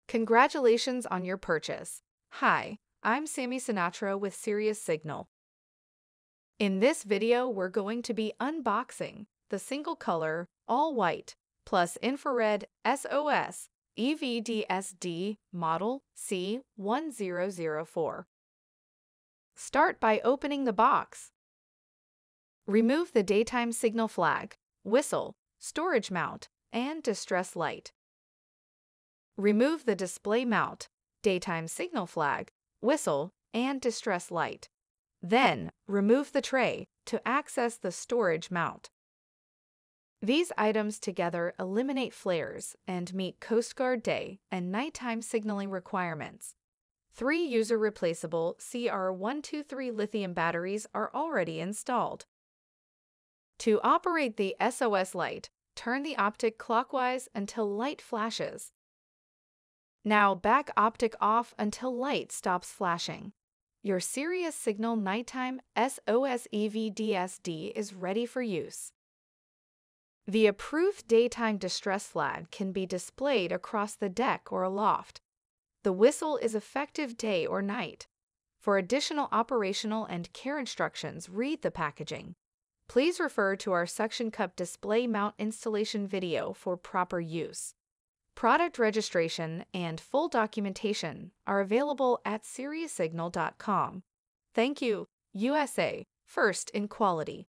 Congratulations on your purchase. Hi, I'm Sammy Sinatra with Sirius Signal. In this video, we're going to be unboxing the single-color, all-white, plus infrared SOS EVDSD model C-1004. Start by opening the box. Remove the daytime signal flag, whistle, storage mount, and distress light. Remove the display mount, daytime signal flag, whistle, and distress light. Then, remove the tray to access the storage mount. These items together eliminate flares and meet Coast Guard day and nighttime signaling requirements. 3 user-replaceable CR123 lithium batteries are already installed. To operate the SOS light, turn the optic clockwise until light flashes. Now back optic off until light stops flashing. Your Sirius Signal Nighttime SOS EVDSD is ready for use. The approved daytime distress flag can be displayed across the deck or aloft. The whistle is effective day or night. For additional operational and care instructions, read the packaging. Please refer to our suction cup display mount installation video for proper use. Product registration and full documentation are available at SiriusSignal.com. Thank you, USA, first in quality.